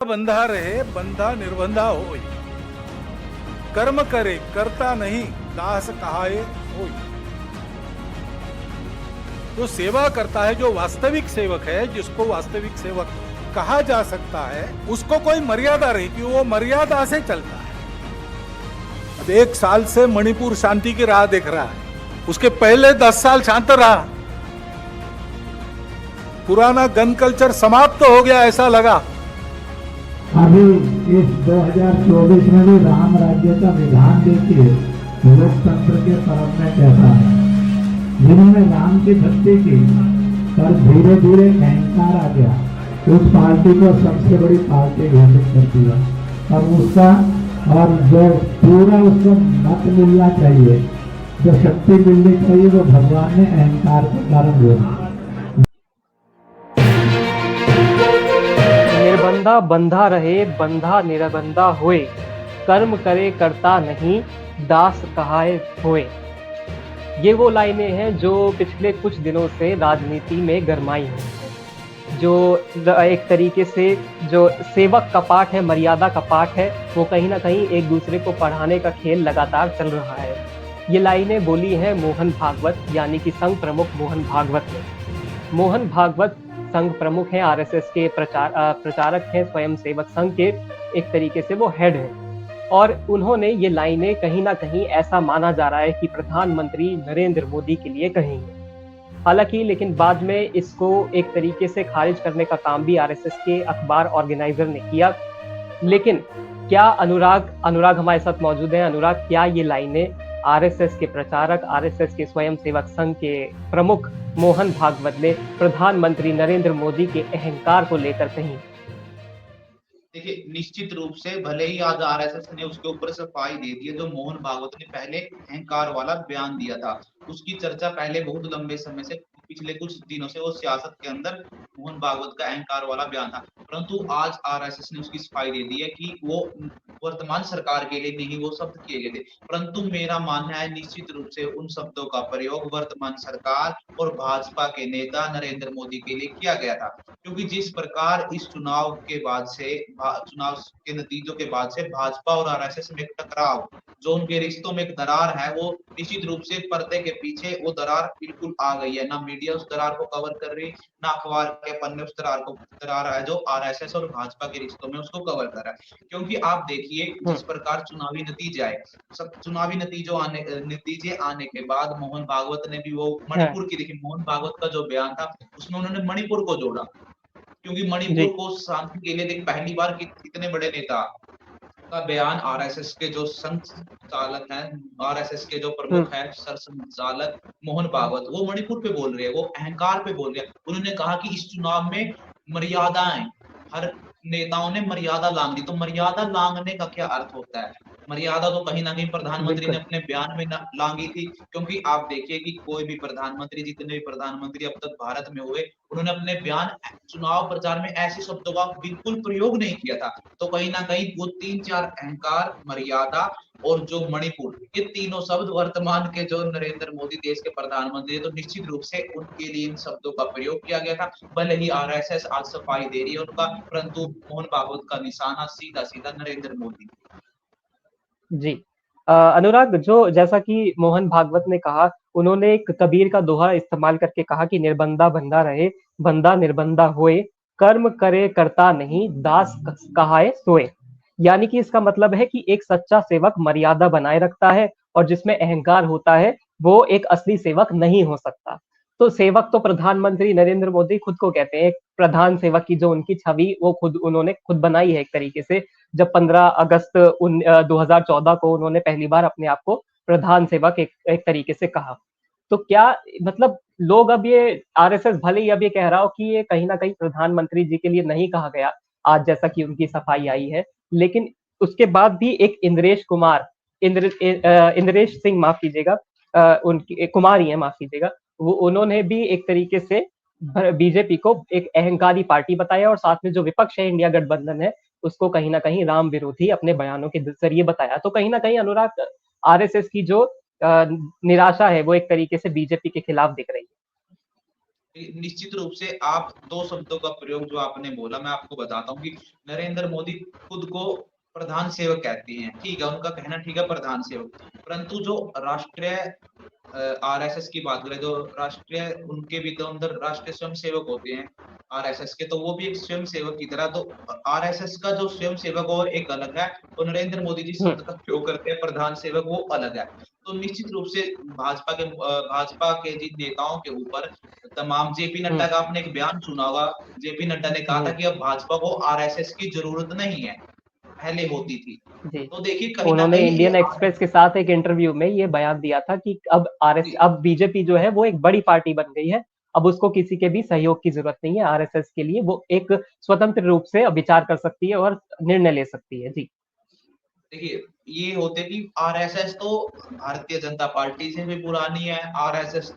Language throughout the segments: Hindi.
बंधा रहे बंधा निर्बंधा होय, कर्म करे करता नहीं दास कहाए होय। जो सेवा करता है, जो वास्तविक सेवक है, जिसको वास्तविक सेवक कहा जा सकता है, उसको कोई मर्यादा रही कि वो मर्यादा से चलता है। अब 1 साल से मणिपुर शांति की राह देख रहा है, उसके पहले 10 साल शांत रहा। पुराना गन कल्चर समाप्त हो गया ऐसा लगा। अभी इस 2024 में भी राम राज्य का विधान देखिए लोकतंत्र के परम में कैसा है। जिन्होंने राम की भक्ति की पर धीरे धीरे अहंकार आ गया, उस पार्टी को सबसे बड़ी पार्टी घोषित कर दिया। और उसका और जो पूरा उसको मत मिलना चाहिए, जो शक्ति मिलनी चाहिए, वो भगवान ने अहंकार के कारण बोला। निर्बंधा बंधा रहे बंधा निरबंधा होए, कर्म करे करता नहीं दास कहाए होए। ये वो लाइनें हैं जो पिछले कुछ दिनों से राजनीति में गरमाई हैं। जो एक तरीके से जो सेवक का पाठ है, मर्यादा का पाठ है, वो कहीं ना कहीं एक दूसरे को पढ़ाने का खेल लगातार चल रहा है। ये लाइनें बोली हैं मोहन भागवत, यानी कि संघ प्रमुख मोहन भागवत ने। मोहन भागवत संघ प्रमुख हैं, आरएसएस के प्रचारक हैं, स्वयं सेवक संघ के एक तरीके से वो हेड हैं। और उन्होंने ये लाइनें कहीं ना कहीं ऐसा माना जा रहा है कि प्रधानमंत्री नरेंद्र मोदी के लिए कही हैं। हालांकि लेकिन बाद में इसको एक तरीके से खारिज करने का काम भी आरएसएस के अखबार ऑर्गेनाइजर ने किया। लेकिन क्या अनुराग हमारे साथ मौजूद हैं। अनुराग, क्या ये लाइनें आरएसएस के प्रचारक, आरएसएस के स्वयं सेवक संघ के प्रमुख मोहन भागवत ने प्रधानमंत्री नरेंद्र मोदी के अहंकार को लेकर कही? देखिए, निश्चित रूप से भले ही आज आरएसएस ने उसके ऊपर सफाई दे दी है, जो मोहन भागवत ने पहले अहंकार वाला बयान दिया था, उसकी चर्चा पहले बहुत लंबे समय से, पिछले कुछ दिनों से वो सियासत के अंदर मोहन भागवत का अहंकार वाला बयान था। परंतु आज आरएसएस ने उसकी सफाई दे दी है कि वो वर्तमान सरकार के लिए नहीं वो शब्द किए गए थे। परंतु मेरा मानना है निश्चित रूप से उन शब्दों का प्रयोग वर्तमान सरकार और भाजपा के नेता नरेंद्र मोदी के लिए किया गया था। क्योंकि जिस प्रकार इस चुनाव के बाद से, चुनाव के नतीजों के बाद से भाजपा और आरएसएस में एक टकराव, जो उनके रिश्तों में एक दरार है, वो निश्चित रूप से पर्दे के पीछे वो दरार बिल्कुल आ गई है। ना मीडिया उस दरार को कवर कर रही, ना अखबार के पन्ने उस दरार है जो आरएसएस और भाजपा के रिश्तों में उसको कवर कर रहा है। क्योंकि आप देखिए जिस प्रकार चुनावी नतीजे आए, सब चुनावी नतीजे आने के बाद मोहन भागवत ने भी वो मणिपुर की, देखिए मोहन भागवत का जो बयान था उसमें उन्होंने मणिपुर को जोड़ा, क्योंकि मणिपुर को शांति के लिए देख पहली बार कितने बड़े नेता का बयान, आरएसएस के जो संचालक हैं, आरएसएस के जो प्रमुख हैं, सरसंघचालक मोहन भागवत, वो मणिपुर पे बोल रहे हैं, वो अहंकार पे बोल रहे हैं। उन्होंने कहा कि इस चुनाव में मर्यादाएं, हर नेताओं ने मर्यादा लांग दी। तो मर्यादा लांघने का क्या अर्थ होता है? मर्यादा तो कहीं ना कहीं प्रधानमंत्री ने अपने बयान में लांगी थी। क्योंकि आप देखिए कि कोई भी प्रधानमंत्री, जितने भी प्रधानमंत्री अब तक भारत में हुए, उन्होंने अपने बयान, चुनाव प्रचार में ऐसे शब्दों का बिल्कुल प्रयोग नहीं किया था। तो कहीं ना कहीं वो 3-4 अहंकार, मर्यादा और जो मणिपुर, ये तीनों शब्द वर्तमान के जो नरेंद्र मोदी देश के प्रधानमंत्री है, तो निश्चित रूप से उनके लिए इन शब्दों का प्रयोग किया गया था। भले ही आरएसएस आज सफाई दे रही है उनका, परंतु मोहन भागवत का निशाना सीधा सीधा नरेंद्र मोदी। जी। अनुराग, जो जैसा कि मोहन भागवत ने कहा, उन्होंने एक कबीर का दोहा इस्तेमाल करके कहा कि निर्बंधा बंधा रहे बंधा निर्बंधा होए, कर्म करे करता नहीं दास कहाए सोए। यानी कि इसका मतलब है कि एक सच्चा सेवक मर्यादा बनाए रखता है, और जिसमें अहंकार होता है वो एक असली सेवक नहीं हो सकता। तो सेवक तो प्रधानमंत्री नरेंद्र मोदी खुद को कहते हैं। प्रधान सेवक की जो उनकी छवि वो उन्होंने खुद बनाई है एक तरीके से, जब 15 अगस्त 2014 को उन्होंने पहली बार अपने आप को प्रधान सेवक एक तरीके से कहा। तो क्या मतलब लोग अब ये आरएसएस भले ही अब ये कह रहा हो कि ये कहीं ना कहीं प्रधानमंत्री जी के लिए नहीं कहा गया, आज जैसा कि उनकी सफाई आई है, लेकिन उसके बाद भी एक इंद्रेश सिंह, माफ कीजिएगा, उनकी कुमार ही है, माफ कीजिएगा, वो उन्होंने भी एक तरीके से बीजेपी को एक अहंकारी पार्टी बताया, और साथ में जो विपक्ष है इंडिया गठबंधन है उसको कहीं ना कहीं राम विरोधी अपने बयानों के जरिए बताया। तो कहीं ना कहीं अनुराग, आरएसएस की जो निराशा है वो एक तरीके से बीजेपी के खिलाफ दिख रही है। निश्चित रूप से आप दो शब्दों का प्रयोग जो आपने बोला, मैं आपको बताता हूँ कि नरेंद्र मोदी खुद को प्रधान सेवक कहते हैं, ठीक है, उनका कहना ठीक है, प्रधान सेवक, परंतु जो राष्ट्रीय आरएसएस की बात करें, जो राष्ट्रीय उनके भी तो अंदर राष्ट्रीय स्वयं सेवक होते हैं आरएसएस के, तो वो भी एक स्वयं सेवक की तरह, तो आरएसएस का जो स्वयं सेवक और एक अलग है, और नरेंद्र मोदी जी शब्द का प्रयोग करते हैं प्रधान सेवक, वो अलग है। तो निश्चित रूप से भाजपा के जिन नेताओं के ऊपर तमाम, जेपी नड्डा का आपने एक बयान सुना होगा, जेपी नड्डा ने कहा था कि अब भाजपा को आरएसएस की जरूरत नहीं है, पहले होती थी। जी, तो देखिए कहीं ना उन्होंने कहीं ये इंडियन एक्सप्रेस के साथ एक इंटरव्यू में ये बयान दिया था कि अब बीजेपी जो है वो एक बड़ी पार्टी बन गई है, अब उसको किसी के भी सहयोग की जरूरत नहीं है। आरएसएस के लिए वो एक स्वतंत्र रूप से विचार कर सकती है और निर्णय ले सकती है। जी, देखिए ये होते कि आरएसएस तो भारतीय जनता पार्टी से भी पुरानी है, आरएसएस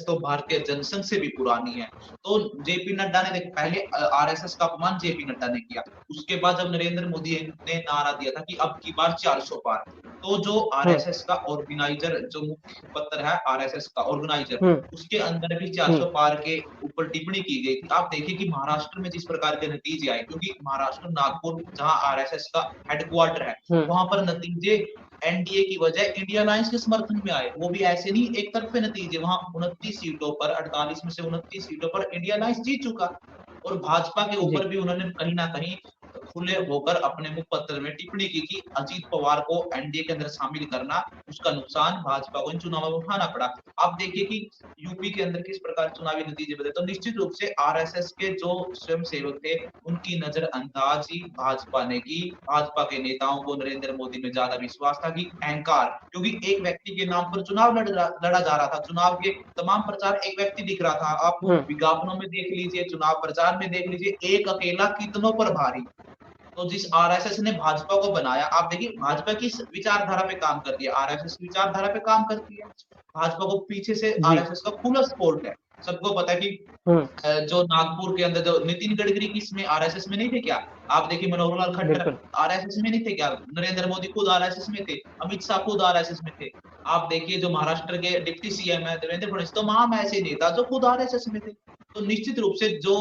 तो भारतीय जनसंघ से भी पुरानी है। तो जेपी नड्डा ने पहले आरएसएस का अपमान जेपी नड्डा ने किया, उसके बाद जब नरेंद्र मोदी ने नारा दिया था कि अब की बार 400 पार, तो जो आरएसएस का ऑर्गेनाइजर, जो मुख्य पत्र है आरएसएस का ऑर्गेनाइजर, उसके अंदर भी 400 पार के ऊपर टिप्पणी की गई थी। आप देखिए कि महाराष्ट्र में जिस प्रकार के नतीजे आए, क्योंकि महाराष्ट्र नागपुर जहां आरएसएस का हेडक्वार्टर है, वहां पर नतीजे एनडीए की बजाय इंडिया अलायंस के समर्थन में आए, वो भी ऐसे नहीं एक तरफे नतीजे, वहां 29 सीटों पर 48 में से 29 सीटों पर इंडिया अलायंस जीत चुका, और भाजपा के ऊपर भी उन्होंने कहीं ना कहीं खुले होकर अपने मुखपत्र में टिप्पणी की कि अजीत पवार को एनडीए के अंदर शामिल करना, उसका नुकसान भाजपा को इन चुनावों में उठाना पड़ा। आप देखिए कि यूपी के अंदर किस प्रकार चुनावी नतीजे बदले, तो निश्चित रूप से आरएसएस के जो स्वयं सेवक थे, उनकी नजरअंदाजी भाजपा ने की। भाजपा के नेताओं को नरेंद्र मोदी में ज्यादा विश्वास था कि अहंकार, क्योंकि एक व्यक्ति के नाम पर चुनाव लड़ा जा रहा था, चुनाव के तमाम प्रचार एक व्यक्ति दिख रहा था, आप विज्ञापनों में देख लीजिए, चुनाव प्रचार में देख लीजिए, एक अकेला कितनों पर भारी। तो जिस आरएसएस ने भाजपा को बनाया, आप देखिए भाजपा की विचारधारा पे काम करती है, आरएसएस की विचारधारा पे काम करती है, भाजपा को पीछे से आरएसएस का खुला सपोर्ट है। सबको पता है कि जो नागपुर के अंदर जो नितिन गडकरी किसमें आरएसएस में नहीं थे क्या? आप देखिए मनोहर लाल खट्टर आरएसएस में नहीं थे क्या? नरेंद्र मोदी खुद आरएसएस में थे, अमित शाह खुद आरएसएस में थे। आप देखिए जो महाराष्ट्र के डिप्टी सीएम है देवेंद्र फडणवीस, तमाम ऐसे नेता जो खुद आरएसएस में थे। तो निश्चित रूप से जो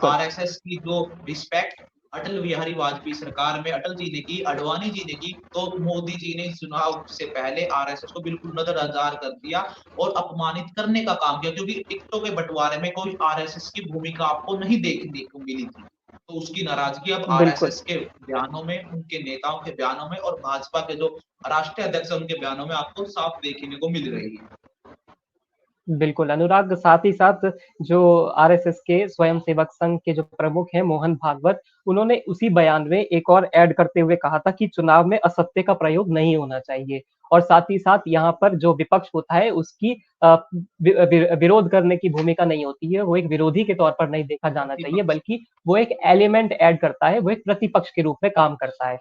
आरएसएस की जो रिस्पेक्ट अटल बिहारी वाजपेयी सरकार में अटल जी ने की, अडवाणी जी ने की, तो मोदी जी ने चुनाव से पहले आरएसएस को बिल्कुल नजरअंदाज कर दिया और अपमानित करने का काम किया, क्योंकि टिकटों के बंटवारे में कोई आरएसएस की भूमिका आपको नहीं देखने को मिली थी। तो उसकी नाराजगी अब आरएसएस के बयानों में, उनके नेताओं के बयानों में, और भाजपा के जो राष्ट्रीय अध्यक्ष उनके बयानों में आपको साफ देखने को मिल रही है। बिल्कुल अनुराग, साथ ही साथ जो आरएसएस के स्वयंसेवक संघ के जो प्रमुख हैं मोहन भागवत, उन्होंने उसी बयान में एक और ऐड करते हुए कहा था कि चुनाव में असत्य का प्रयोग नहीं होना चाहिए, और साथ ही साथ यहाँ पर जो विपक्ष होता है उसकी विरोध करने की भूमिका नहीं होती है, वो एक विरोधी के तौर पर नहीं देखा जाना चाहिए, बल्कि वो एक एलिमेंट ऐड करता है, वो एक प्रतिपक्ष के रूप में काम करता है।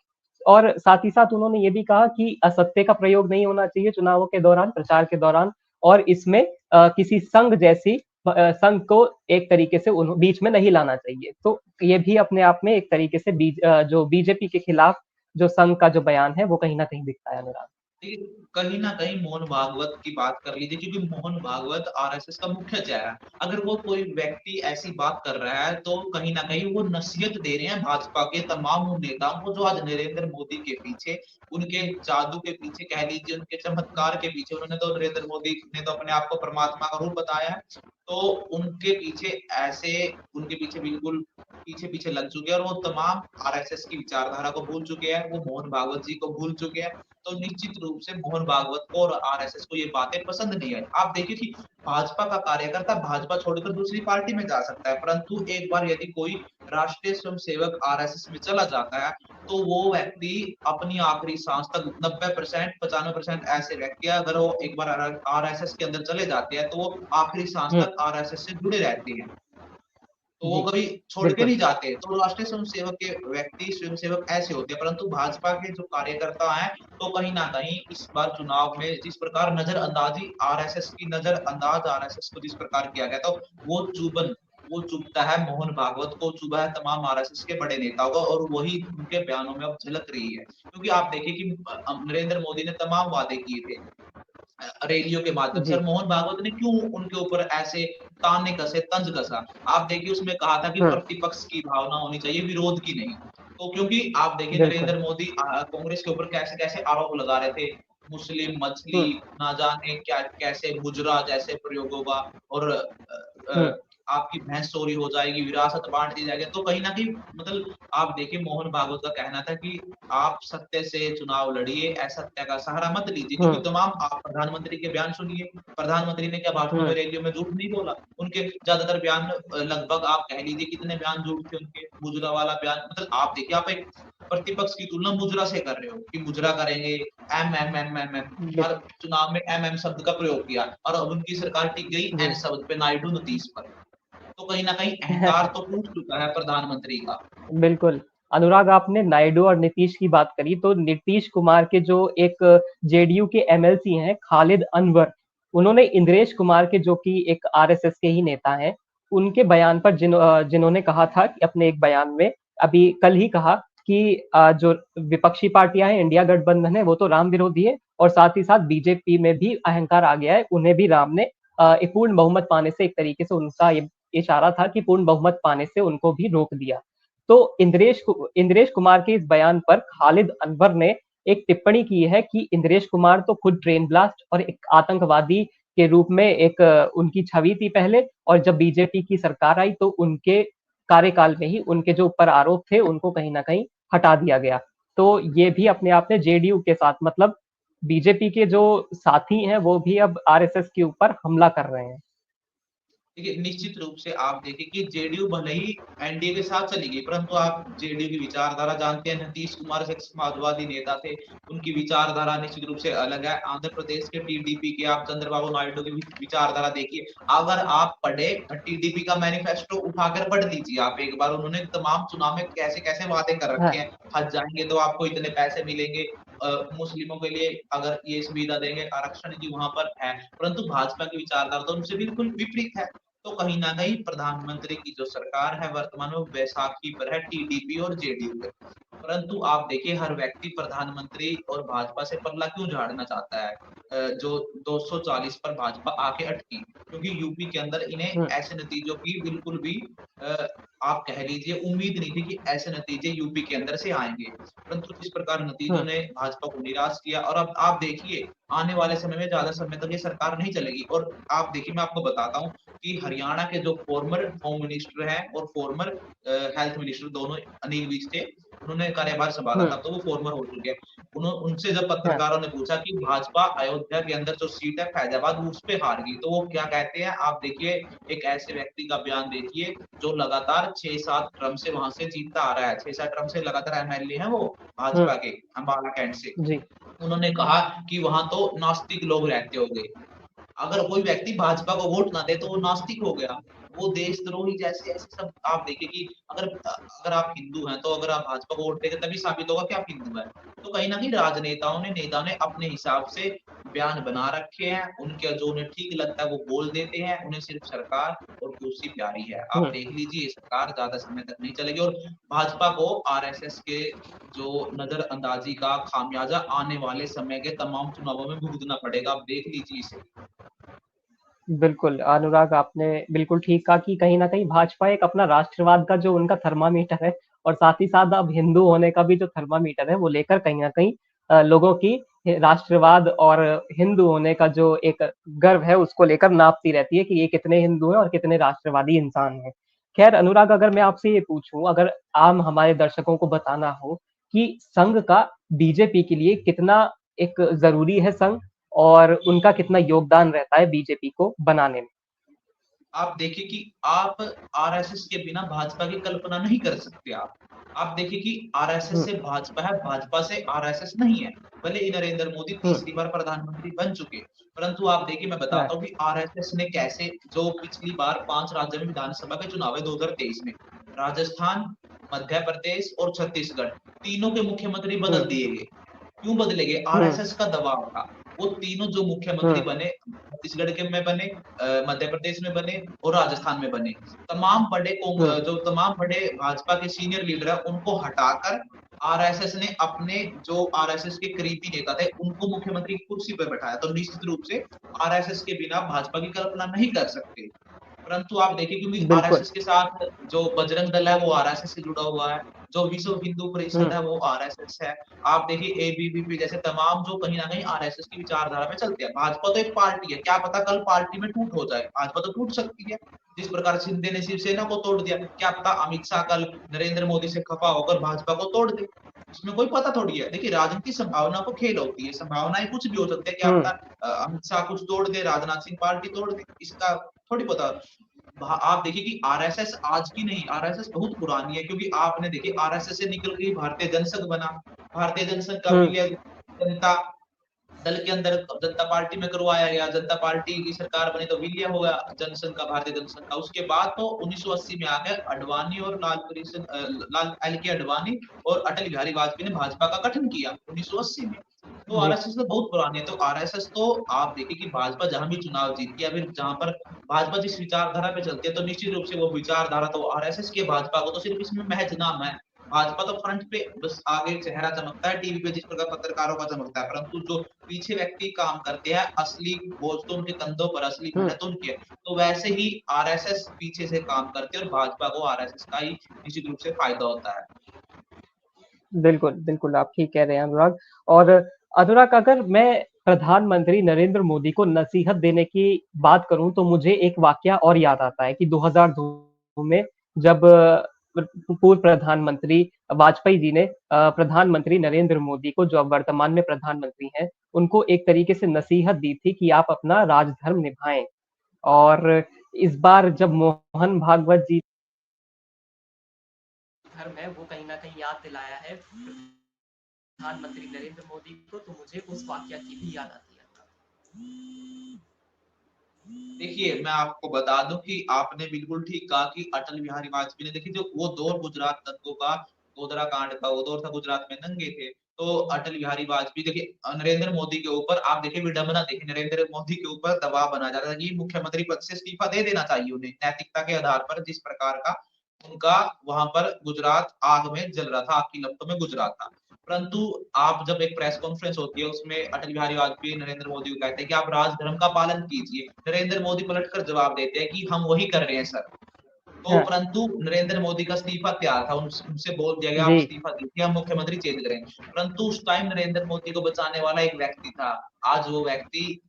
और साथ ही साथ उन्होंने ये भी कहा कि असत्य का प्रयोग नहीं होना चाहिए चुनावों के दौरान, प्रचार के दौरान, और इसमें किसी संघ जैसी संघ को एक तरीके से बीच में नहीं लाना चाहिए। तो ये भी अपने आप में एक तरीके से जो बीजेपी के खिलाफ जो संघ का जो बयान है वो कहीं ना कहीं दिखता है अनुराग। कहीं ना कहीं मोहन भागवत की बात कर लीजिए, क्योंकि मोहन भागवत आरएसएस का मुख्य चेहरा है। अगर वो कोई व्यक्ति ऐसी बात कर रहा है तो कहीं ना कहीं वो नसीहत दे रहे हैं भाजपा के तमाम उन नेताओं को जो आज नरेंद्र मोदी के पीछे, उनके जादू के पीछे कह लीजिए, उनके चमत्कार के पीछे, उन्होंने तो नरेंद्र मोदी ने तो अपने आप को परमात्मा का रूप बताया है, तो उनके पीछे ऐसे, उनके पीछे बिल्कुल पीछे लग चुके हैं, और वो तमाम आरएसएस की विचारधारा को भूल चुके हैं, वो मोहन भागवत जी को भूल चुके हैं। तो निश्चित रूप से मोहन भागवत को और आरएसएस को ये बातें पसंद नहीं आई। आप देखिए कि भाजपा का कार्यकर्ता भाजपा छोड़कर दूसरी पार्टी में जा सकता है, परंतु एक बार यदि कोई राष्ट्रीय स्वयंसेवक आरएसएस में चला जाता है तो वो व्यक्ति अपनी आखिरी सांस तक 90% 95% ऐसे व्यक्ति, अगर वो एक बार आरएसएस के अंदर चले जाते हैं तो वो आखिरी सांस तक आरएसएस से जुड़े रहते हैं, तो वो कभी छोड़ के नहीं जाते। तो राष्ट्रीय स्वयंसेवक के व्यक्ति, स्वयंसेवक ऐसे होते हैं, परंतु भाजपा के जो कार्यकर्ता हैं तो कहीं ना कहीं इस बार चुनाव में जिस प्रकार नजरअंदाजी आरएसएस की, नजरअंदाज आरएसएस को जिस प्रकार किया गया, तो वो चुभता है मोहन भागवत को, चुभा है तमाम आरएसएस के बड़े नेताओं को, और वही उनके बयानों में अब झलक रही है। क्योंकि आप देखिए कि नरेंद्र मोदी ने तमाम वादे किए थे, रैलियों के माध्यम से, जी। और मोहन भागवत ने क्यों उनके ऊपर ऐसे ताने कसे, तंज कसा? आप देखिए उसमें कहा था कि हुँ, प्रतिपक्ष की भावना होनी चाहिए, विरोध की नहीं। तो क्योंकि आप देखिए बिल्कुल। नरेंद्र मोदी कांग्रेस के ऊपर कैसे-कैसे आरोप लगा रहे थे, मुस्लिम, हुँ, मछली, ना जाने क्या कैसे मुजरा जैसे प्रयोगों का, और हुँ, आपकी भैंस चोरी हो जाएगी, विरासत बाँट दी जाएगी। तो कहीं न कहीं मतलब आप देखिए मोहन भागवत का कहना था कि आप सत्य से चुनाव लड़िए, असत्य का सहारा मत लीजिए, हुँ, क्योंकि तमाम आप प्रधानमंत्री के बयान सुनिए, प्रधानमंत्री ने क्या भाषणों में, हुँ, रैलियों में झूठ नहीं बोला। उनके ज़्यादातर बयान लगभग आप कह लीजिए कितने बयान झूठ थे उनके, मुजरा वाला बयान, मतलब आप देखिए आप एक प्रतिपक्ष की तुलना मुजरा से कर रहे हो कि मुजरा करेंगे, एम, बिल हर चुनाव में एम शब्द का प्रयोग किया, और अब उनकी सरकार टिक गई जी। एन शब्द पे, नायडू नीतीश पर। तो कहीं न कहीं अहंकार तो टूट चुका है प्रधानमंत्री का। बिल्कुल। अनुराग, आपने नायडू और नीतीश की बात करी, तो नीतीश कुमार के जो एक जेडीयू के एमएलसी हैं, खालिद अनवर, उन्होंने इंद्रेश कुमार के, जो कि एक आरएसएस के ही नेता हैं, उनके बयान पर जिन्होंने कहा था कि अपने एक बयान में, अभी कल ही कहा कि जो विपक्षी पार्टियाँ हैं, इंडिया गठबंधन है, वो तो राम विरोधी है, और साथ ही साथ बीजेपी में भी अहंकार आ गया है, उन्हें भी राम ने एक पूर्ण बहुमत पाने से, एक तरीके से उनका ये इशारा था कि पूर्ण बहुमत पाने से उनको भी रोक दिया। तो इंद्रेश कुमार के इस बयान पर खालिद अनवर ने एक टिप्पणी की है कि इंद्रेश कुमार तो खुद ट्रेन ब्लास्ट और एक आतंकवादी के रूप में एक उनकी छवि थी पहले, और जब बीजेपी की सरकार आई तो उनके कार्यकाल में ही उनके जो ऊपर आरोप थे उनको कहीं न कहीं हटा दिया गया। तो ये भी अपने आप में जेडीयू के साथ, मतलब बीजेपी के जो साथी हैं वो भी अब आरएसएस के ऊपर हमला कर रहे हैं। देखिए, निश्चित रूप से आप देखिए कि जेडीयू भले ही एनडीए के साथ चली गई, परंतु आप जेडीयू की विचारधारा जानते हैं, नीतीश कुमार एक समाजवादी नेता थे, उनकी विचारधारा निश्चित रूप से अलग है। आंध्र प्रदेश के टीडीपी के आप चंद्रबाबू नायडू की विचारधारा देखिए, अगर आप पढ़े टीडीपी का मैनिफेस्टो उठाकर पढ़ लीजिए आप एक बार, उन्होंने तमाम चुनाव में कैसे-कैसे वादे कर हाँ, रखे हैं, हज जाएँगे तो आपको इतने पैसे मिलेंगे, मुस्लिमों के लिए अगर ये सुविधा देंगे, आरक्षण जी वहाँ पर है, परंतु भाजपा की विचारधारा तो उनसे बिल्कुल विपरीत है। तो कहीं न कहीं प्रधानमंत्री की जो सरकार है वर्तमान में, वो बैसाखी पर है टीडीपी और जेडीयू पे। परंतु आप देखिए हर व्यक्ति प्रधानमंत्री और भाजपा से पल्ला क्यों झाड़ना चाहता है? जो 240 पर भाजपा आके अटकी, क्योंकि यूपी के अंदर इन्हें हुँ, ऐसे नतीजों की बिल्कुल भी आप कह लीजिए उम्मीद नहीं थी कि ऐसे नतीजे यूपी के अंदर से आएँगे। परंतु जिस प्रकार नतीजों हुँ, ने भाजपा को निराश किया, और अब आप देखिए आने वाले समय में ज़्यादा समय तक ये सरकार नहीं चलेगी, और आप देखिए मैं आपको बताता हूँ कि हरियाणा के जो फॉर्मर होम मिनिस्टर हैं और फॉर्मर हेल्थ मिनिस्टर, दोनों अनिल विज थे, उन्होंने कार्यभार संभाला हुँ, था, तो वो फॉर्मर हो चुके हैं। उनसे जब हाँ, पत्रकारों ने पूछा कि भाजपा अयोध्या के अंदर जो सीट है फैजाबाद, वो उस पे हार गई, तो वो क्या कहते हैं, आप देखिए एक ऐसे व्यक्ति का बयान देखिए जो लगातार 6-7 टर्म से वहां से जीतता आ रहा है, 6-7 टर्म से लगातार एमएलए हैं वो हुँ, भाजपा के, अम्बाला कैंट से। जी, उन्होंने कहा कि वहां तो नास्तिक लोग रहते होंगे, अगर कोई व्यक्ति भाजपा को वोट ना दे तो वो नास्तिक हो गया, वो देशद्रोही, जैसे ऐसे सब आप देखिए कि अगर आप हिंदू हैं तो अगर आप भाजपा को वोट देंगे तभी साबित होगा कि आप हिंदू हैं। तो कहीं न कहीं राजनेताओं ने नेताओं ने अपने हिसाब से बयान बना रखे हैं, उनके जो उन्हें ठीक लगता है वो बोल देते हैं, उन्हें सिर्फ सरकार और कुर्सी प्यारी है। आप हुँ। देख लीजिए ये सरकार ज़्यादा समय तक नहीं चलेगी, और भाजपा को आरएसएस के जो नज़रअंदाज़ी का खामियाज़ा आने वाले समय के तमाम चुनावों में भुगतना पड़ेगा। आप देख लीजिए इसे। बिल्कुल, अनुराग, आपने बिल्कुल ठीक कहा कि कहीं न कहीं भाजपा एक अपना राष्ट्रवाद का जो उनका थर्मामीटर है, और साथ ही साथ अब हिंदू होने का भी जो थर्मामीटर है, वो लेकर कहीं न कहीं लोगों की राष्ट्रवाद और हिंदू होने का जो एक गर्व है, उसको लेकर नापती रहती है कि ये कितने हिंदू हैं और कितने राष्ट्रवादी इंसान हैं। ख़ैर अनुराग, अगर मैं आपसे ये पूछूँ, अगर आम हमारे दर्शकों को बताना हो कि संघ का बीजेपी के लिए कितना एक ज़रूरी है संघ, और उनका कितना योगदान रहता है बीजेपी को बनाने में? आप देखिए कि आप आरएसएस के बिना भाजपा की कल्पना नहीं कर सकते आप। आप देखिए कि आरएसएस हुँ, से भाजपा है, भाजपा से आरएसएस नहीं है। भले ही नरेंद्र मोदी हुँ, तीसरी बार प्रधानमंत्री बन चुके, परंतु आप देखिए मैं हाँ, बताता हूँ कि आरएसएस ने कैसे, जो पिछली बार 5 राज्यों में विधानसभा के चुनाव है 2023 में, राजस्थान, मध्य प्रदेश और छत्तीसगढ़, तीनों के मुख्यमंत्री हुँ, बदल दिए गए। क्यों बदले गए? हुँ, आरएसएस का दबाव था। वो तीनों जो मुख्यमंत्री हुँ, बने, छत्तीसगढ़ के में बने, मध्य प्रदेश में बने और राजस्थान में बने। तमाम बड़े हुँ, जो तमाम बड़े भाजपा के सीनियर लीडर हैं, उनको हटाकर आरएसएस ने अपने जो आरएसएस के करीबी नेता थे उनको मुख्यमंत्री की कुर्सी पर बैठाया, तो निश्चित रूप से आरएसएस के बिना भाजपा की कल्पना नहीं कर सकते। परंतु आप देखिए, क्योंकि बिल्कुल। आरएसएस के साथ जो बजरंग दल है वो आरएसएस से जुड़ा हुआ है, जो विश्व हिंदू परिषद हम्म। है वो आरएसएस है। आप देखिए एबीवीपी जैसे तमाम जो कहीं न कहीं आरएसएस की विचारधारा में चलते हैं। भाजपा तो एक पार्टी है, क्या पता कल पार्टी में टूट हो जाए, भाजपा तो टूट सकती है। जिस प्रकार शिंदे ने शिवसेना को तोड़ दिया, क्या पता अमित शाह कल नरेंद्र मोदी से खफा होकर भाजपा को तोड़ दे। इसमें कोई पता थोड़ी है। देखिए राजनीति संभावना को खेल होती है, संभावनाएं कुछ भी हो सकती है, क्या हम्म। पता अमित शाह कुछ तोड़ दे, राजनाथ सिंह पार्टी तोड़ दे, इसका थोड़ी पता। आप देखिए कि आरएसएस आज की नहीं, आरएसएस बहुत पुरानी है, क्योंकि आपने देखिए आरएसएस से निकल के भारतीय जनसंघ बना, भारतीय जनसंघ का हम्म। विलय जनता दल के अंदर जनता पार्टी में करवाया गया, जनता पार्टी की सरकार बनी तो विलय हो गया जनसंघ का, भारतीय जनसंघ का। उसके बाद तो 1980 में आके अडवाणी और लाल एल के अडवाणी और अटल बिहारी वाजपेयी ने भाजपा का गठन किया 1980 में। तो जी। आरएसएस तो बहुत पुरानी है, तो आरएसएस तो आप देखिए कि भाजपा जहां भी चुनाव जीतती है, फिर जहां पर भाजपा जिस विचारधारा पे चलती है, तो निश्चित रूप से वो विचारधारा तो आरएसएस की है, भाजपा को तो सिर्फ इसमें महज नाम है। भाजपा तो फ्रंट पे बस आगे चेहरा चमकता है टीवी पे, जिस प्रकार पत्रकारों का चमकता है, परंतु जो पीछे व्यक्ति काम करते हैं, असली बोझ तो उनके कंधों पर, असली हम्म। मेहनत उनकी है। तो वैसे ही आरएसएस पीछे से काम करती है और भाजपा को आरएसएस का ही निश्चित रूप से फायदा होता है। बिल्कुल, बिल्कुल, आप ठीक कह रहे हैं अनुराग। और अनुराग, अगर मैं प्रधानमंत्री नरेंद्र मोदी को नसीहत देने की बात करूँ, तो मुझे एक वाकया और याद आता है कि 2002 में जब पूर्व प्रधानमंत्री वाजपेयी जी ने प्रधानमंत्री नरेंद्र मोदी को, जो अब वर्तमान में प्रधानमंत्री हैं, उनको एक तरीके से नसीहत दी थी कि आप अपना राजधर्म निभाएँ। और इस बार जब मोहन भागवत जी धर्म है, वो कहीं न कहीं याद दिलाया है प्रधानमंत्री नरेंद्र मोदी को, तो मुझे उस वाकया की भी याद आती है। देखिए, मैं आपको बता दूं कि आपने बिल्कुल ठीक कहा कि अटल बिहारी वाजपेयी ने, देखिए जो वो दौर गुजरात दंगों का, गोधरा कांड का वो दौर था, गुजरात में दंगे थे, तो अटल बिहारी वाजपेयी देखिए नरेंद्र मोदी के ऊपर, आप देखिए विडंबना देखिए, नरेंद्र मोदी के ऊपर दबाव बना जा रहा था कि मुख्यमंत्री पद से इस्तीफा दे देना चाहिए उन्हें, नैतिकता के आधार पर, जिस प्रकार का उनका वहां पर गुजरात आग में जल रहा था, आग की लपटों में गुजरात था। परंतु आप जब एक प्रेस कॉन्फ्रेंस होती है, उसमें अटल बिहारी वाजपेयी नरेंद्र मोदी को कहते हैं कि आप राजधर्म का पालन कीजिए। नरेंद्र मोदी पलटकर जवाब देते हैं कि हम वही कर रहे हैं सर। तो हाँ, परंतु नरेंद्र मोदी का इस्तीफा तैयार था, उनसे बोल दिया गया आप जी। इस्तीफा दीजिए, हम मुख्यमंत्री चेंज करें। परंतु उस टाइम नरेंद्र मोदी को बचाने वाला एक व्यक्ति था, आज वो व्यक्ति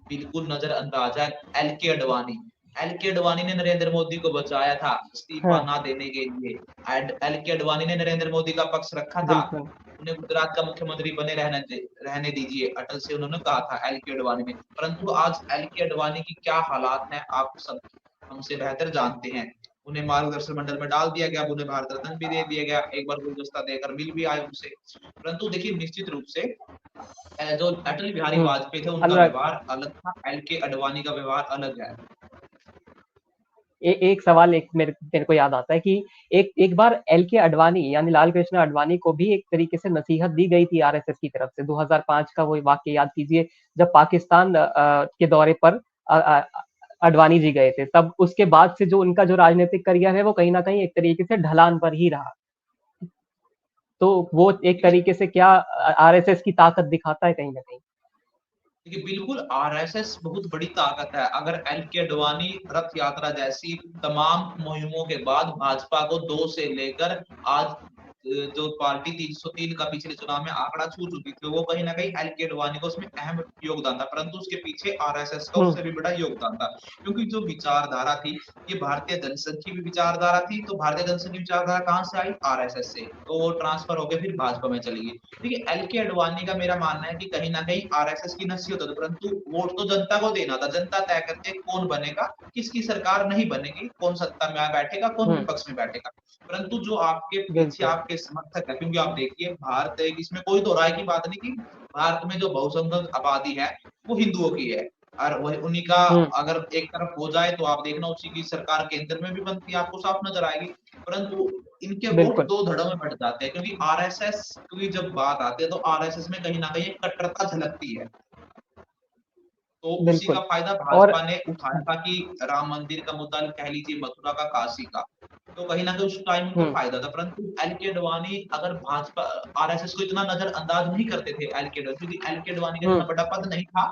बिल्कुल नजरअंदाज है, एल के अडवाणी। एल के अडवाणी ने नरेंद्र मोदी को बचाया था इस्तीफा हाँ, ना देने के लिए। एल के अडवाणी ने नरेंद्र मोदी का पक्ष रखा था, बिल्कुल। उन्हें गुजरात का मुख्यमंत्री बने रहने दीजिए, अटल से उन्होंने कहा था एल के अडवाणी ने। परंतु आज एल के अडवाणी की क्या हालात हैं, आप सब हमसे बेहतर जानते हैं। उन्हें मार्गदर्शन मंडल में डाल दिया गया, अब उन्हें भारत रत्न भी दे दिया गया, एक बार गुलदस्ता देकर मिल भी आए उनसे। परंतु देखिए निश्चित रूप से जो अटल बिहारी हुँ, वाजपेयी थे उनका अनुराग, व्यवहार अलग था, एल के अडवाणी का व्यवहार अलग है। एक सवाल एक मेरे मेरे को याद आता है कि एक एक बार एल के अडवाणी यानी लाल कृष्ण अडवाणी को भी एक तरीके से नसीहत दी गई थी आरएसएस की तरफ से। 2005 का वो वाकया याद कीजिए, जब पाकिस्तान के दौरे पर अडवाणी जी गए थे। तब उसके बाद से जो उनका जो राजनीतिक करियर है, वो कहीं न कहीं एक तरीके से ढलान पर ही रहा। तो वो एक देखिए तरीके से क्या आरएसएस की ताकत दिखाता है कहीं न कहीं। देखिए बिल्कुल आरएसएस बहुत बड़ी ताकत है। अगर एल के अडवाणी रथ यात्रा जैसी तमाम मुहिमों के बाद भाजपा को 2 से लेकर आज जो पार्टी 303 का पिछले चुनाव में आंकड़ा छू चुकी थी, वो कहीं न कहीं एल के अडवाणी का उसमें अहम योगदान था। परंतु उसके पीछे आरएसएस का हुँ, उससे भी बड़ा योगदान था। क्योंकि जो विचारधारा थी, ये भारतीय जनसंघ की भी विचारधारा थी, तो भारतीय जनसंघ की विचारधारा कहाँ से आई? आरएसएस से। तो वो ट्रांसफर होके फिर भाजपा में चली गई। देखिए एल के अडवाणी का मेरा मानना है कि कहीं न कहीं आरएसएस की नसीहत होती, परंतु वोट तो जनता को देना था। जनता तय करती है कौन बनेगा, किसकी सरकार नहीं बनेगी, कौन सत्ता में बैठेगा, कौन हुँ, विपक्ष में बैठेगा। परंतु जो आपके पीछे बिल्कुल। आपके समर्थक है, क्योंकि आप देखिए भारत एक, इसमें कोई दो राय की बात नहीं कि भारत में जो बहुसंख्यक आबादी है वो हिंदुओं की है, और वही उन्हीं का हुँ, अगर एक तरफ हो जाए तो आप देखना उसी की सरकार केंद्र में भी बनती है, आपको साफ नजर आएगी। परंतु इनके वोट बिल्कुल। दो धड़ों में बट जाते हैं, क्योंकि आरएसएस की जब बात आती है तो आरएसएस में कहीं ना कहीं एक कट्टरता झलकती है। तो उसी का बिल्कुल। फायदा और भाजपा ने उठाया था कि राम मंदिर का मुद्दा कह लीजिए, मथुरा का, काशी का, तो कहीं ना कहीं उस टाइम उनको हम्म फायदा था। परंतु एल के अडवाणी अगर भाजपा आरएसएस को इतना नजरअंदाज नहीं करते थे एल के अडवाणी, क्योंकि एल के अडवाणी का इतना हम्म बड़ा पद नहीं था,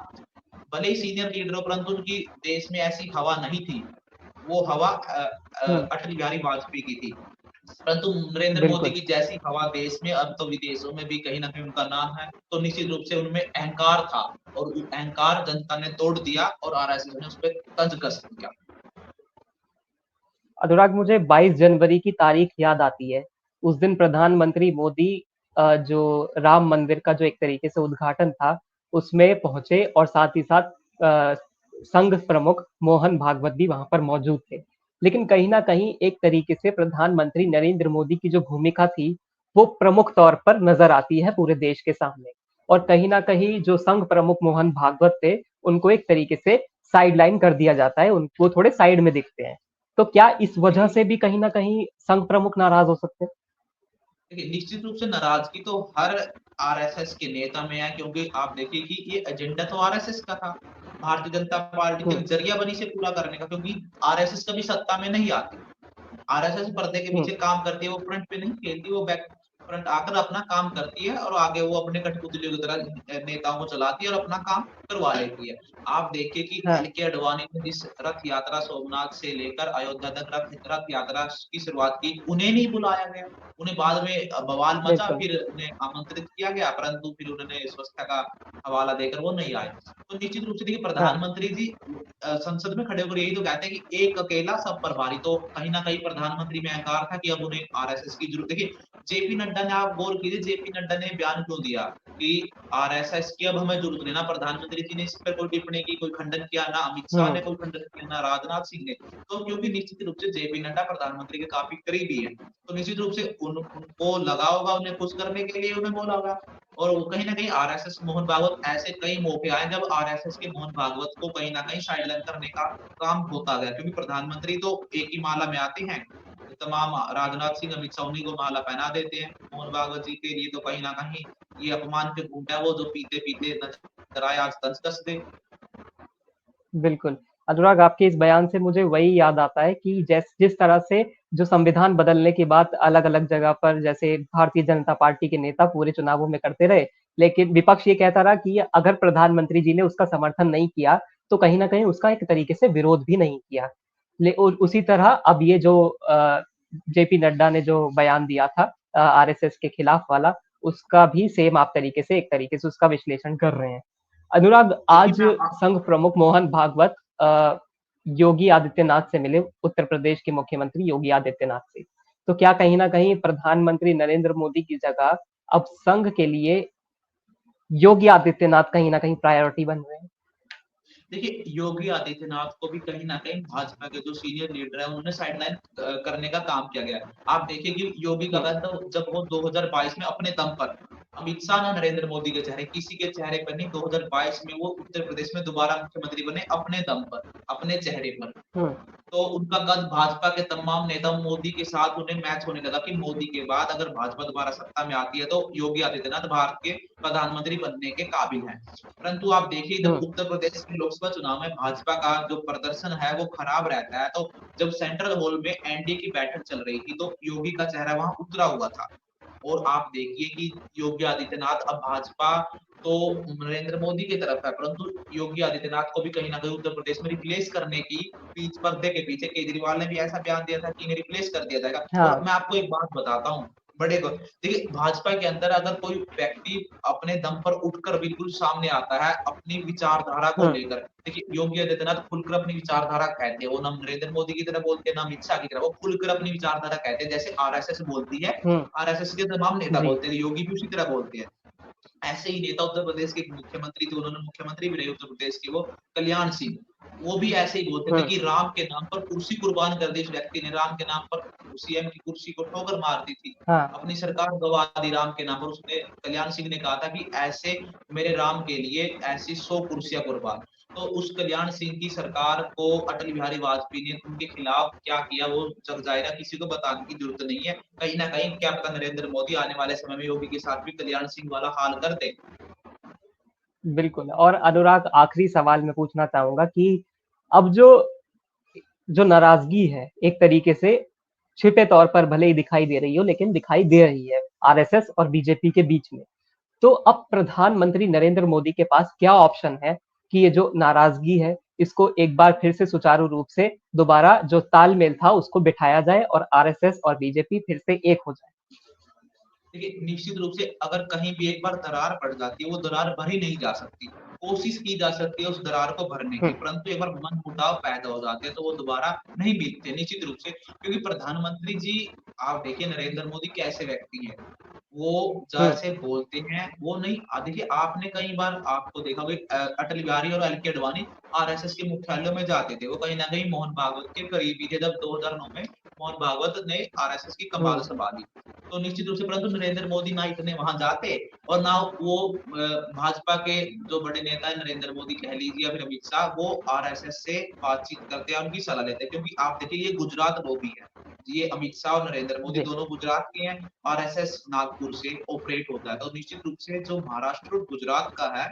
भले ही सीनियर लीडर हो, परंतु उनकी देश में ऐसी हवा नहीं थी। वो हवा हम्म अटल बिहारी वाजपेयी की थी। परंतु नरेंद्र मोदी बिल्कुल। की जैसी हवा देश में, अब तो विदेशों में भी कहीं ना कहीं उनका नाम है, तो निश्चित रूप से उनमें अहंकार था, और वो अहंकार जनता ने तोड़ दिया और आरएसएस ने उस पर तंज कस दिया। अनुराग, मुझे 22 जनवरी की तारीख याद आती है। उस दिन प्रधानमंत्री मोदी जो राम मंदिर का जो एक तरीके से उद्घाटन था, उसमें पहुंचे और साथ ही साथ संघ प्रमुख मोहन भागवत भी वहां पर मौजूद थे। लेकिन कहीं ना कहीं एक तरीके से प्रधानमंत्री नरेंद्र मोदी की जो भूमिका थी, वो प्रमुख तौर पर नजर आती है पूरे देश के सामने। और कहीं ना कहीं जो संघ प्रमुख मोहन भागवत थे, उनको एक तरीके से साइडलाइन कर दिया जाता है, उनको थोड़े साइड में दिखते हैं। तो क्या इस वजह देखिए से भी कहीं ना कहीं संघ प्रमुख नाराज हो सकते हैं? देखिए, निश्चित रूप से नाराजगी तो हर आरएसएस के नेता में है, क्योंकि आप देखिए कि ये एजेंडा तो आरएसएस का था, भारतीय जनता पार्टी के हम्म जरिया बनी से पूरा करने का, क्योंकि आरएसएस कभी सत्ता में नहीं आती। आरएसएस पर्दे के हम्म पीछे काम करती है, वो फ्रंट पे नहीं खेलती, वो बैक फ्रंट आकर अपना काम करती है, और आगे वो अपने कठपुतलियों की तरह नेताओं को चलाती है और अपना काम करवा लेती है। आप देखिए कि हाँ एल के अडवाणी ने जिस रथ यात्रा सोमनाथ से लेकर अयोध्या तक रथ यात्रा की शुरुआत की, उन्हें नहीं बुलाया गया। उन्हें बाद में बवाल मचा, बिल्कुल। फिर उन्हें आमंत्रित किया गया, परंतु फिर उन्होंने स्वच्छता का हवाला देकर वो नहीं आए। तो निश्चित रूप से देखिए, हाँ प्रधानमंत्री जी संसद में खड़े होकर यही तो कहते हैं कि एक अकेला सब प्रभारी, तो कहीं ना कहीं प्रधानमंत्री में अहंकार था कि अब उन्हें आरएसएस की जरूरत। देखिए, जेपी नड्डा ने, आप गौर कीजिए, जेपी नड्डा ने बयान क्यों दिया कि आरएसएस की अब हमें जरूरत नहीं। ना प्रधानमंत्री जी ने इस पर कोई टिप्पणी की, कोई खंडन किया, ना अमित शाह ने हम्म कोई खंडन किया, ना राजनाथ सिंह ने। तो क्योंकि निश्चित रूप से जेपी नड्डा प्रधानमंत्री के काफी करीबी है, तो निश्चित रूप से उनको लगा होगा, उन्हें खुश करने के लिए उन्हें बोला होगा। और वो कहीं ना कहीं आरएसएस मोहन भागवत, ऐसे कई मौके आए जब आरएसएस के मोहन भागवत को कहीं ना कहीं साइडलाइन करने का काम होता गया, क्योंकि प्रधानमंत्री तो एक ही माला में आते हैं, तमाम राजनाथ सिंह, अमित शाह उन्हीं को माला पहना देते हैं। मोहन भागवत जी के लिए तो कहीं ना कहीं ये अपमान के घूंट है, वो जो पीते पीते नजर आए, आज तंज कस दे। बिल्कुल। अनुराग, आपके इस बयान से मुझे वही याद आता है कि जिस तरह से जो संविधान बदलने के बाद अलग अलग जगह पर जैसे भारतीय जनता पार्टी के नेता पूरे चुनावों में करते रहे, लेकिन विपक्ष ये कहता रहा कि अगर प्रधानमंत्री जी ने उसका समर्थन नहीं किया, तो कहीं ना कहीं उसका एक तरीके से विरोध भी नहीं किया। और उसी तरह अब ये जो जेपी नड्डा ने जो बयान दिया था आरएसएस के खिलाफ वाला, उसका भी सेम आप तरीके से एक तरीके से उसका विश्लेषण कर रहे हैं। अनुराग, देखिए आज मैं संघ प्रमुख मोहन भागवत योगी आदित्यनाथ से मिले, उत्तर प्रदेश के मुख्यमंत्री योगी आदित्यनाथ से। तो क्या कहीं ना कहीं प्रधानमंत्री नरेंद्र मोदी की जगह अब संघ के लिए योगी आदित्यनाथ कहीं ना कहीं प्रायोरिटी बन रहे हैं? देखिए, योगी आदित्यनाथ को भी कहीं न कहीं भाजपा के जो सीनियर लीडर हैं, उन्होंने साइडलाइन करने का काम किया गया है। आप देखिए कि योगी का हम्म कहना था, जब वो 2022 में अपने दम पर, अमित शाह ना नरेंद्र मोदी के चेहरे, किसी के चेहरे पर नहीं, 2022 में वो उत्तर प्रदेश में दोबारा मुख्यमंत्री बने अपने दम पर, अपने चेहरे पर। हम्म तो उनका कद भाजपा के तमाम नेता मोदी के साथ उन्हें मैच होने लगा कि मोदी के बाद अगर भाजपा दोबारा सत्ता में आती है, तो योगी आदित्यनाथ भारत के प्रधानमंत्री बनने के काबिल हैं। परंतु आप देखिए, जब हम्म उत्तर प्रदेश के लोकसभा चुनाव में भाजपा का जो प्रदर्शन है वो खराब रहता है, तो जब सेंट्रल हॉल में एनडीए की बैठक चल रही थी, तो योगी का चेहरा वहां उतरा हुआ था। और आप देखिए कि योगी आदित्यनाथ, अब भाजपा तो नरेंद्र मोदी की तरफ है, परंतु योगी आदित्यनाथ को भी कहीं ना कहीं उत्तर प्रदेश में रिप्लेस करने की, बीच पर्दे के पीछे केजरीवाल ने भी ऐसा बयान दिया था कि इन्हें रिप्लेस कर दिया जाएगा। और हाँ मैं आपको एक बात बताता हूँ, बड़े देखिए, भाजपा के अंदर अगर कोई व्यक्ति अपने दम पर उठकर बिल्कुल सामने आता है अपनी विचारधारा को हम्म लेकर, देखिए योगी आदित्यनाथ खुलकर अपनी विचारधारा कहते हैं, वो ना नरेंद्र मोदी की तरह बोलते हैं, ना अमित शाह की तरह, वो खुलकर अपनी विचारधारा कहते हैं, जैसे आरएसएस बोलती है, हम्म आरएसएस के तमाम नेता जी। बोलते हैं, योगी भी उसी तरह बोलते हैं। ऐसे ही नेता उत्तर प्रदेश के एक मुख्यमंत्री थे, उन्होंने मुख्यमंत्री भी रहे उत्तर प्रदेश के, वो कल्याण सिंह, वो भी ऐसे ही बोलते थे हम्म कि राम के नाम पर कुर्सी कुर्बान कर दी, इस व्यक्ति ने राम के नाम पर सीएम की कुर्सी को ठोकर मार दी थी, हाँ अपनी सरकार गवा दी राम के नाम पर। उसने, कल्याण सिंह ने कहा था कि ऐसे मेरे राम के लिए ऐसी 100 कुर्सियां कुर्बान। तो उस कल्याण सिंह की सरकार को अटल बिहारी वाजपेयी ने उनके खिलाफ क्या किया, वो जग जाहिर है, किसी को बताने की जरूरत नहीं है। कहीं ना कहीं क्या पता नरेंद्र मोदी आने वाले समय में योगी के साथ भी कल्याण सिंह वाला हाल कर दे। बिल्कुल। और अनुराग, आखिरी सवाल मैं पूछना चाहूँगा कि अब जो जो नाराज़गी है, एक तरीके से छिपे तौर पर भले ही दिखाई दे रही हो, लेकिन दिखाई दे रही है आरएसएस और बीजेपी के बीच में। तो अब प्रधानमंत्री नरेंद्र मोदी के पास क्या ऑप्शन है कि ये जो नाराज़गी है, इसको एक बार फिर से सुचारू रूप से दोबारा जो तालमेल था, उसको बिठाया जाए और आरएसएस और बीजेपी फिर से एक हो जाए? देखिए, निश्चित रूप से अगर कहीं भी एक बार दरार पड़ जाती है, वो दरार भरी नहीं जा सकती। कोशिश की जा सकती है उस दरार को भरने की, हुँ, परंतु एक बार मनमुटाव पैदा हो जाते हैं, तो वो दोबारा नहीं मिलते निश्चित रूप से। क्योंकि प्रधानमंत्री जी, आप देखिए नरेंद्र मोदी कैसे व्यक्ति हैं। वो हुँ, जैसे बोलते हैं, वो नहीं देखिए आपने कई बार आपको देखा होगा अटल बिहारी और एल.के. अडवाणी आरएसएस के मुख्यालयों में जाते थे। वो कहीं न कहीं मोहन भागवत के करीबी थे जब 2009 में मोहन भागवत ने आरएसएस की हुँ, कमान सँभाली। तो निश्चित रूप से परंतु नरेंद्र मोदी ना इतने वहाँ जाते और ना वो भाजपा के जो बड़े नेता हैं नरेंद्र मोदी कह लीजिए या फिर अमित शाह, वो आरएसएस से बातचीत करते हैं, उनकी सलाह लेते हैं क्योंकि आप देखिए ये गुजरात लॉबी है। ये अमित शाह और नरेंद्र मोदी जी। दोनों गुजरात के हैं, आरएसएस नागपुर से ऑपरेट होता है। तो निश्चित रूप से जो महाराष्ट्र और गुजरात का है,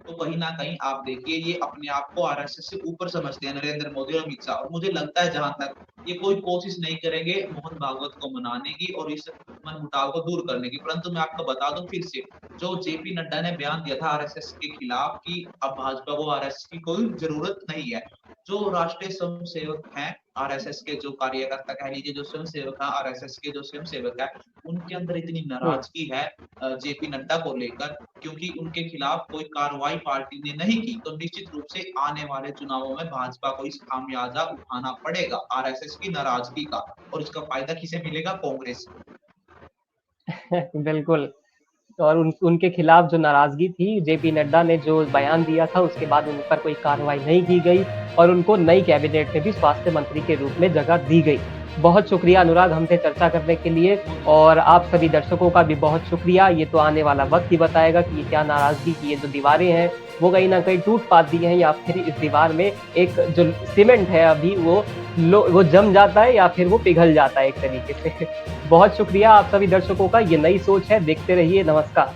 तो कहीं न कहीं आप देखिए ये अपने आप को आरएसएस से ऊपर समझते हैं नरेंद्र मोदी और अमित शाह और मुझे लगता है जहाँ तक ये कोई कोशिश नहीं करेंगे मोहन भागवत को मनाने की और इस मनमुटाव को दूर करने की। परंतु मैं आपको बता दूँ फिर से, जो जेपी नड्डा ने बयान दिया था आरएसएस के खिलाफ कि अब भाजपा को आरएसएस की कोई ज़रूरत नहीं है। जो राष्ट्रीय स्वयंसेवक हैं, आरएसएस के जो कार्यकर्ता कह लीजिए, जो स्वयंसेवक हैं, आरएसएस के जो स्वयंसेवक हैं, उनके अंदर इतनी हुँ, नाराज़गी है जेपी नड्डा को लेकर क्योंकि उनके खिलाफ कोई कार्रवाई पार्टी ने नहीं की, तो निश्चित रूप से आने वाले चुनावों में भाजपा को इस खामियाजा उठाना पड़ेगा आरएसएस की नाराज़गी का और इसका फ़ायदा किसे मिलेगा? कांग्रेस को। बिल्कुल। और उनके खिलाफ जो नाराज़गी थी, जेपी नड्डा ने जो बयान दिया था, उसके बाद उन पर कोई कार्रवाई नहीं की गई और उनको नई कैबिनेट में भी स्वास्थ्य मंत्री के रूप में जगह दी गई। बहुत शुक्रिया अनुराग हमसे चर्चा करने के लिए, और आप सभी दर्शकों का भी बहुत शुक्रिया। ये तो आने वाला वक़्त ही बताएगा कि ये क्या नाराज़गी की ये जो दीवारें हैं, वो कहीं न कहीं टूट पाती हैं या फिर इस दीवार में एक जो सीमेंट है अभी वो जम जाता है या फिर वो पिघल जाता है एक तरीके से। बहुत शुक्रिया आप सभी दर्शकों का। ये नई सोच है, देखते रहिए। नमस्कार।